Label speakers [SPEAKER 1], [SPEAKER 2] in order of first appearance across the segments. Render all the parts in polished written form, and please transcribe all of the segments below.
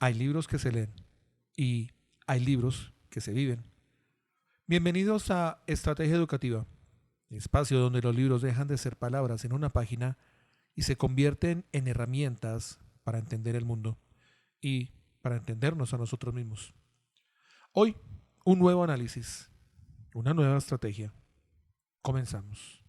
[SPEAKER 1] Hay libros que se leen y hay libros que se viven. Bienvenidos a Estrategia Educativa, espacio donde los libros dejan de ser palabras en una página y se convierten en herramientas para entender el mundo y para entendernos a nosotros mismos. Hoy, un nuevo análisis, una nueva estrategia. Comenzamos.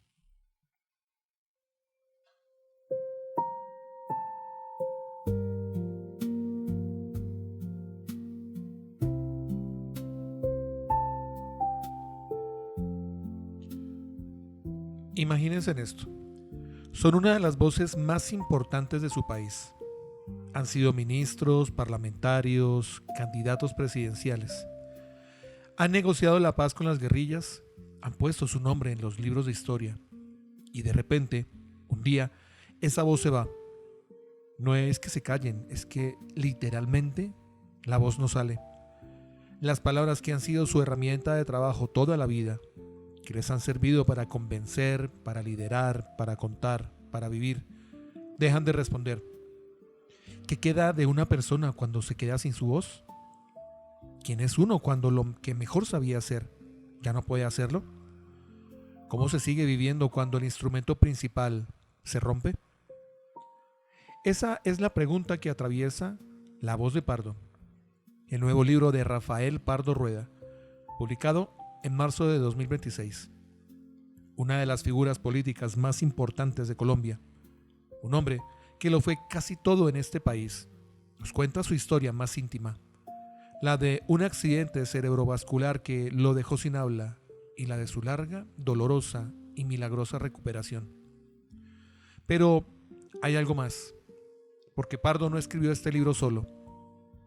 [SPEAKER 1] Imagínense en esto. Son una de las voces más importantes de su país. Han sido ministros, parlamentarios, candidatos presidenciales. Han negociado la paz con las guerrillas, han puesto su nombre en los libros de historia. Y de repente, un día, esa voz se va. No es que se callen, es que literalmente la voz no sale. Las palabras que han sido su herramienta de trabajo toda la vida, que les han servido para convencer, para liderar, para contar, para vivir, dejan de responder. ¿Qué queda de una persona cuando se queda sin su voz? ¿Quién es uno cuando lo que mejor sabía hacer ya no puede hacerlo? ¿Cómo se sigue viviendo cuando el instrumento principal se rompe? Esa es la pregunta que atraviesa La voz de Pardo, el nuevo libro de Rafael Pardo Rueda, publicado en marzo de 2026. Una de las figuras políticas más importantes de Colombia, un hombre que lo fue casi todo en este país, nos cuenta su historia más íntima, la de un accidente cerebrovascular que lo dejó sin habla y la de su larga, dolorosa y milagrosa recuperación. Pero hay algo más, porque Pardo no escribió este libro solo,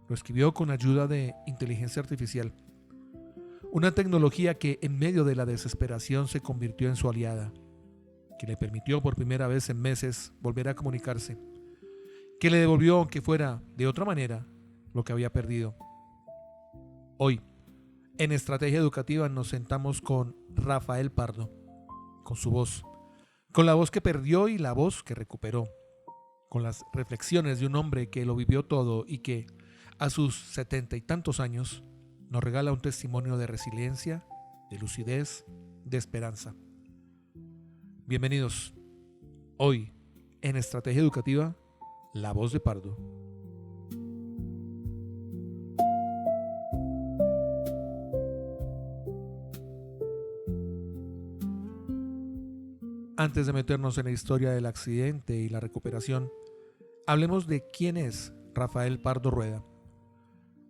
[SPEAKER 1] lo escribió con ayuda de inteligencia artificial. Una tecnología que en medio de la desesperación se convirtió en su aliada, que le permitió por primera vez en meses volver a comunicarse, que le devolvió, aunque fuera de otra manera, lo que había perdido. Hoy, en Estrategia Educativa nos sentamos con Rafael Pardo, con su voz, con la voz que perdió y la voz que recuperó, con las reflexiones de un hombre que lo vivió todo y que, a sus 70 y tantos años, nos regala un testimonio de resiliencia, de lucidez, de esperanza. Bienvenidos. Hoy, en Estrategia Educativa, La voz de Pardo. Antes de meternos en la historia del accidente y la recuperación, hablemos de quién es Rafael Pardo Rueda.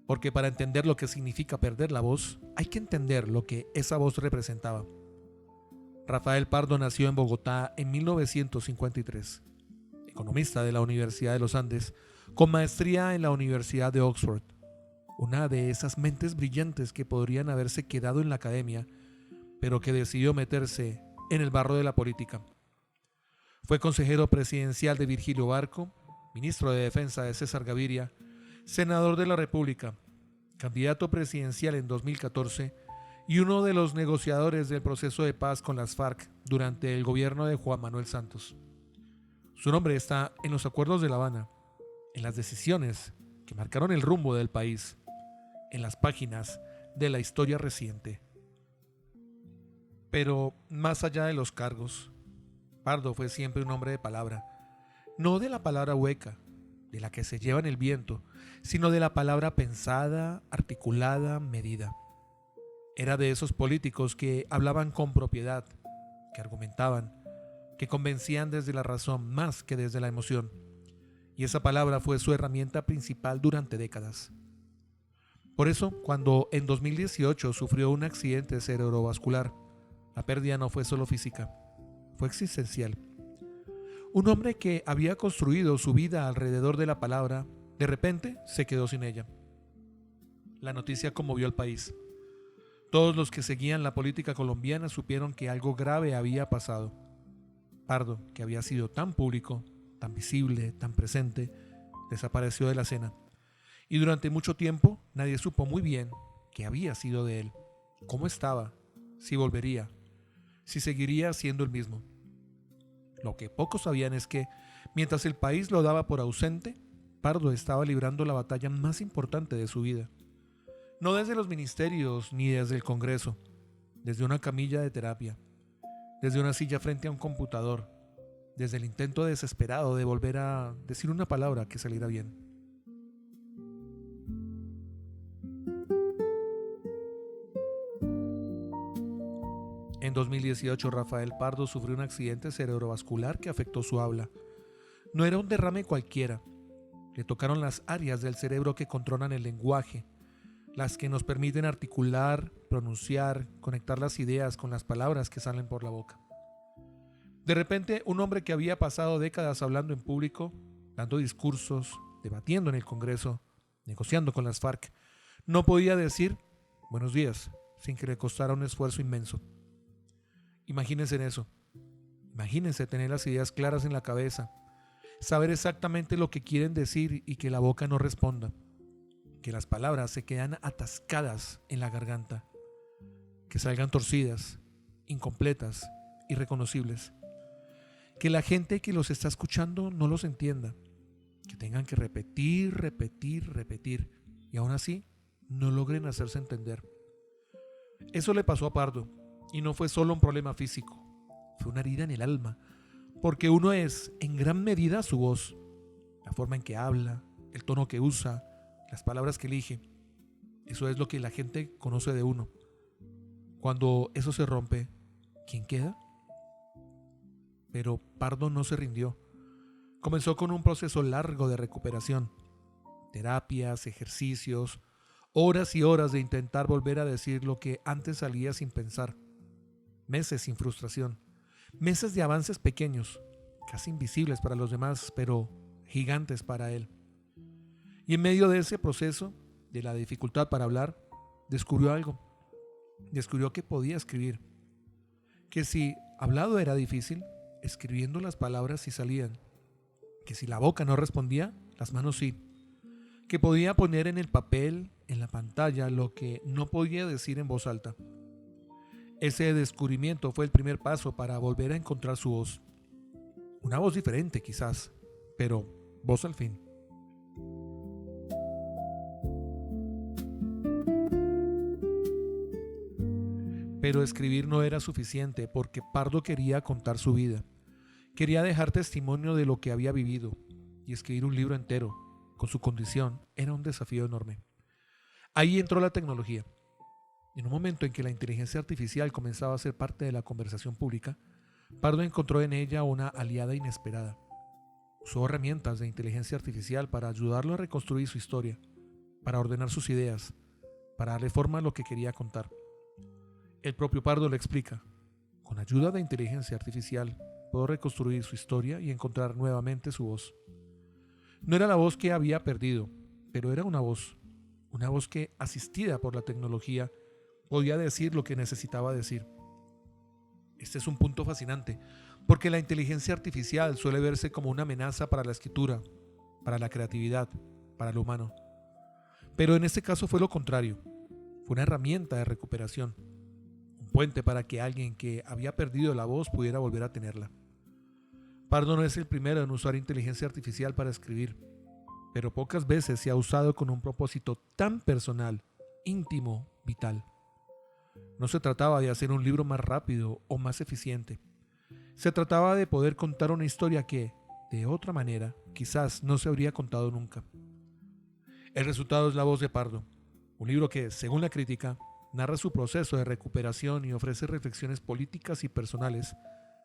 [SPEAKER 1] Porque para entender lo que significa perder la voz, hay que entender lo que esa voz representaba. Rafael Pardo nació en Bogotá en 1953, economista de la Universidad de los Andes, con maestría en la Universidad de Oxford, una de esas mentes brillantes que podrían haberse quedado en la academia, pero que decidió meterse en el barro de la política. Fue consejero presidencial de Virgilio Barco, ministro de Defensa de César Gaviria, senador de la República, candidato presidencial en 2014 y uno de los negociadores del proceso de paz con las FARC durante el gobierno de Juan Manuel Santos. Su nombre está en los acuerdos de La Habana, en las decisiones que marcaron el rumbo del país, en las páginas de la historia reciente. Pero más allá de los cargos, Pardo fue siempre un hombre de palabra, no de la palabra hueca, de la que se lleva en el viento, sino de la palabra pensada, articulada, medida. Era de esos políticos que hablaban con propiedad, que argumentaban, que convencían desde la razón más que desde la emoción. Y esa palabra fue su herramienta principal durante décadas. Por eso, cuando en 2018 sufrió un accidente cerebrovascular, la pérdida no fue solo física, fue existencial. Un hombre que había construido su vida alrededor de la palabra, de repente se quedó sin ella. La noticia conmovió al país. Todos los que seguían la política colombiana supieron que algo grave había pasado. Pardo, que había sido tan público, tan visible, tan presente, desapareció de la escena. Y durante mucho tiempo nadie supo muy bien qué había sido de él, cómo estaba, si volvería, si seguiría siendo el mismo. Lo que pocos sabían es que, mientras el país lo daba por ausente, Pardo estaba librando la batalla más importante de su vida. No desde los ministerios ni desde el Congreso, desde una camilla de terapia, desde una silla frente a un computador, desde el intento desesperado de volver a decir una palabra que saliera bien. En 2018, Rafael Pardo sufrió un accidente cerebrovascular que afectó su habla. No era un derrame cualquiera. Le tocaron las áreas del cerebro que controlan el lenguaje, las que nos permiten articular, pronunciar, conectar las ideas con las palabras que salen por la boca. De repente, un hombre que había pasado décadas hablando en público, dando discursos, debatiendo en el Congreso, negociando con las FARC, no podía decir buenos días sin que le costara un esfuerzo inmenso. Imagínense en eso. Imagínense tener las ideas claras en la cabeza, saber exactamente lo que quieren decir y que la boca no responda, que las palabras se quedan atascadas en la garganta, que salgan torcidas, incompletas, irreconocibles, que la gente que los está escuchando no los entienda, que tengan que repetir y aún así no logren hacerse entender. Eso le pasó a Pardo y no fue solo un problema físico, fue una herida en el alma, porque uno es en gran medida su voz, la forma en que habla, el tono que usa, las palabras que elige. Eso es lo que la gente conoce de uno. Cuando eso se rompe, ¿quién queda? Pero Pardo no se rindió. Comenzó con un proceso largo de recuperación, terapias, ejercicios, horas y horas de intentar volver a decir lo que antes salía sin pensar, meses sin frustración, meses de avances pequeños, casi invisibles para los demás, pero gigantes para él. Y en medio de ese proceso, de la dificultad para hablar, descubrió algo. Descubrió que podía escribir, que si hablado era difícil, escribiendo las palabras sí salían, que si la boca no respondía, las manos sí, que podía poner en el papel, en la pantalla, lo que no podía decir en voz alta. Ese descubrimiento fue el primer paso para volver a encontrar su voz. Una voz diferente quizás, pero voz al fin. Pero escribir no era suficiente porque Pardo quería contar su vida. Quería dejar testimonio de lo que había vivido y escribir un libro entero, con su condición, era un desafío enorme. Ahí entró la tecnología. En un momento en que la inteligencia artificial comenzaba a ser parte de la conversación pública, Pardo encontró en ella una aliada inesperada. Usó herramientas de inteligencia artificial para ayudarlo a reconstruir su historia, para ordenar sus ideas, para darle forma a lo que quería contar. El propio Pardo le explica: con ayuda de inteligencia artificial puedo reconstruir su historia y encontrar nuevamente su voz. No era la voz que había perdido, pero era una voz que, asistida por la tecnología, podía decir lo que necesitaba decir. Este es un punto fascinante, porque la inteligencia artificial suele verse como una amenaza para la escritura, para la creatividad, para lo humano. Pero en este caso fue lo contrario. Fue una herramienta de recuperación, un puente para que alguien que había perdido la voz pudiera volver a tenerla. Pardo no es el primero en usar inteligencia artificial para escribir, pero pocas veces se ha usado con un propósito tan personal, íntimo, vital. No se trataba de hacer un libro más rápido o más eficiente. Se trataba de poder contar una historia que, de otra manera, quizás no se habría contado nunca. El resultado es La voz de Pardo, un libro que, según la crítica, narra su proceso de recuperación y ofrece reflexiones políticas y personales,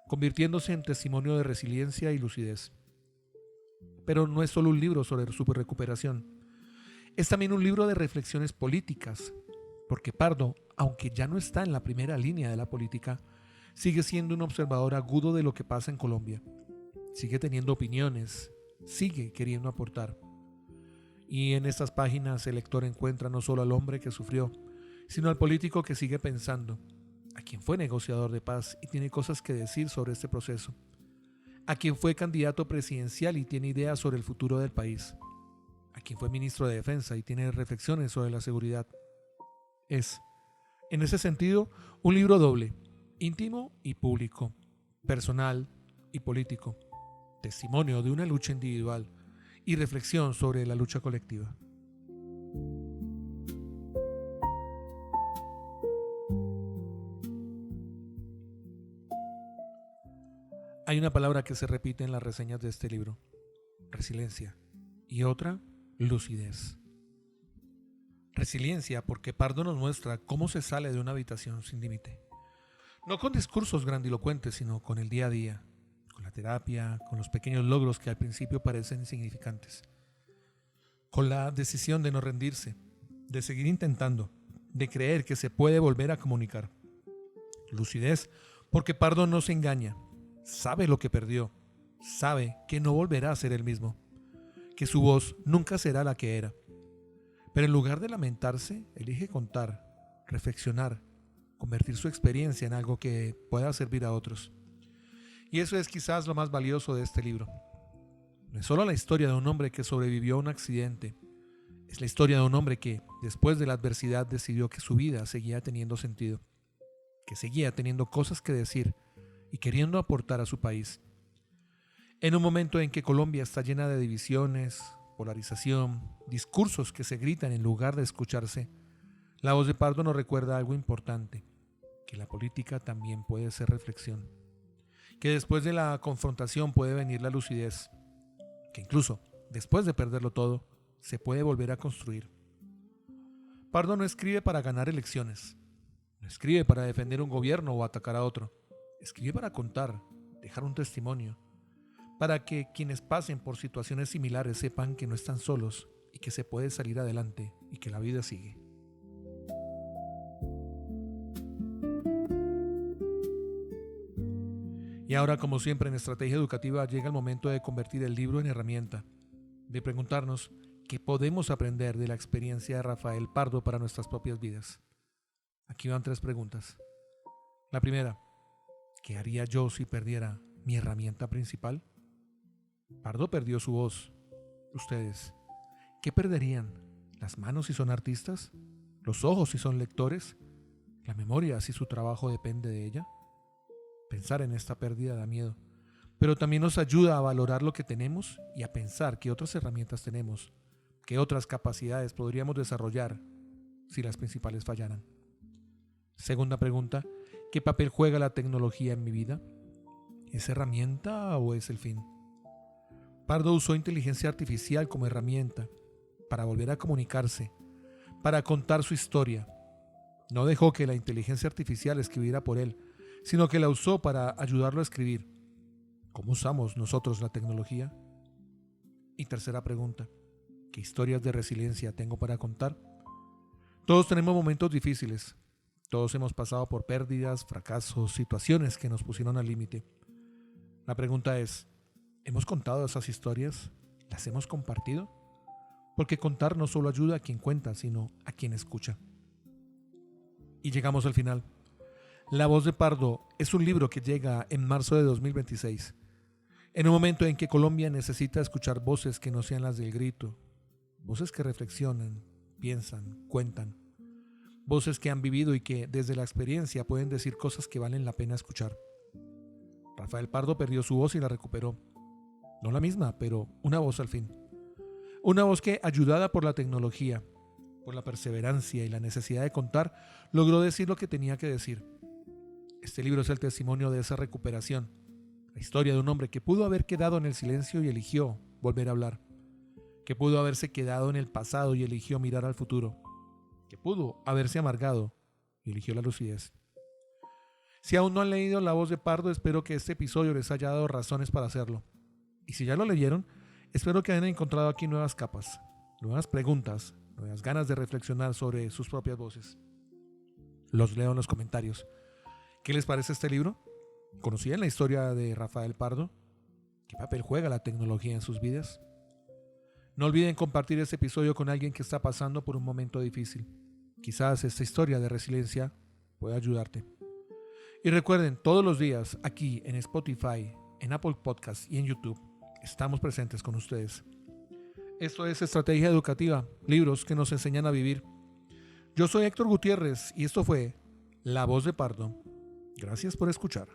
[SPEAKER 1] convirtiéndose en testimonio de resiliencia y lucidez. Pero no es solo un libro sobre su recuperación, es también un libro de reflexiones políticas, porque Pardo, aunque ya no está en la primera línea de la política, sigue siendo un observador agudo de lo que pasa en Colombia. Sigue teniendo opiniones, sigue queriendo aportar. Y en estas páginas el lector encuentra no solo al hombre que sufrió, sino al político que sigue pensando, a quien fue negociador de paz y tiene cosas que decir sobre este proceso, a quien fue candidato presidencial y tiene ideas sobre el futuro del país, a quien fue ministro de Defensa y tiene reflexiones sobre la seguridad. Es, en ese sentido, un libro doble, íntimo y público, personal y político, testimonio de una lucha individual y reflexión sobre la lucha colectiva. Hay una palabra que se repite en las reseñas de este libro: resiliencia, y otra, lucidez. Resiliencia porque Pardo nos muestra cómo se sale de una habitación sin límite. No con discursos grandilocuentes, sino con el día a día, con la terapia, con los pequeños logros que al principio parecen insignificantes, con la decisión de no rendirse, de seguir intentando, de creer que se puede volver a comunicar. Lucidez porque Pardo no se engaña, sabe lo que perdió, sabe que no volverá a ser el mismo, que su voz nunca será la que era. Pero en lugar de lamentarse, elige contar, reflexionar, convertir su experiencia en algo que pueda servir a otros. Y eso es quizás lo más valioso de este libro. No es solo la historia de un hombre que sobrevivió a un accidente, es la historia de un hombre que, después de la adversidad, decidió que su vida seguía teniendo sentido, que seguía teniendo cosas que decir y queriendo aportar a su país. En un momento en que Colombia está llena de divisiones, polarización, discursos que se gritan en lugar de escucharse, la voz de Pardo nos recuerda algo importante, que la política también puede ser reflexión, que después de la confrontación puede venir la lucidez, que incluso después de perderlo todo, se puede volver a construir. Pardo no escribe para ganar elecciones, no escribe para defender un gobierno o atacar a otro, escribe para contar, dejar un testimonio, para que quienes pasen por situaciones similares sepan que no están solos y que se puede salir adelante y que la vida sigue. Y ahora, como siempre en Estrategia Educativa, llega el momento de convertir el libro en herramienta, de preguntarnos qué podemos aprender de la experiencia de Rafael Pardo para nuestras propias vidas. Aquí van 3 preguntas. La primera: ¿qué haría yo si perdiera mi herramienta principal? Pardo perdió su voz. Ustedes, ¿qué perderían? ¿Las manos si son artistas? ¿Los ojos si son lectores? ¿La memoria si su trabajo depende de ella? Pensar en esta pérdida da miedo, pero también nos ayuda a valorar lo que tenemos y a pensar qué otras herramientas tenemos, qué otras capacidades podríamos desarrollar si las principales fallaran. Segunda pregunta: ¿qué papel juega la tecnología en mi vida? ¿Es herramienta o es el fin? Pardo usó inteligencia artificial como herramienta para volver a comunicarse, para contar su historia. No dejó que la inteligencia artificial escribiera por él, sino que la usó para ayudarlo a escribir. ¿Cómo usamos nosotros la tecnología? Y tercera pregunta: ¿qué historias de resiliencia tengo para contar? Todos tenemos momentos difíciles. Todos hemos pasado por pérdidas, fracasos, situaciones que nos pusieron al límite. La pregunta es: ¿hemos contado esas historias? ¿Las hemos compartido? Porque contar no solo ayuda a quien cuenta, sino a quien escucha. Y llegamos al final. La voz de Pardo es un libro que llega en marzo de 2026, en un momento en que Colombia necesita escuchar voces que no sean las del grito, voces que reflexionan, piensan, cuentan, voces que han vivido y que desde la experiencia pueden decir cosas que valen la pena escuchar. Rafael Pardo perdió su voz y la recuperó. No la misma, pero una voz al fin. Una voz que, ayudada por la tecnología, por la perseverancia y la necesidad de contar, logró decir lo que tenía que decir. Este libro es el testimonio de esa recuperación, la historia de un hombre que pudo haber quedado en el silencio y eligió volver a hablar, que pudo haberse quedado en el pasado y eligió mirar al futuro, que pudo haberse amargado y eligió la lucidez. Si aún no han leído La voz de Pardo, espero que este episodio les haya dado razones para hacerlo. Y si ya lo leyeron, espero que hayan encontrado aquí nuevas capas, nuevas preguntas, nuevas ganas de reflexionar sobre sus propias voces. Los leo en los comentarios. ¿Qué les parece este libro? ¿Conocían la historia de Rafael Pardo? ¿Qué papel juega la tecnología en sus vidas? No olviden compartir este episodio con alguien que está pasando por un momento difícil. Quizás esta historia de resiliencia pueda ayudarte. Y recuerden, todos los días aquí en Spotify, en Apple Podcasts y en YouTube, estamos presentes con ustedes. Esto es Estrategia Educativa, libros que nos enseñan a vivir. Yo soy Héctor Gutiérrez y esto fue La voz de Pardo. Gracias por escuchar.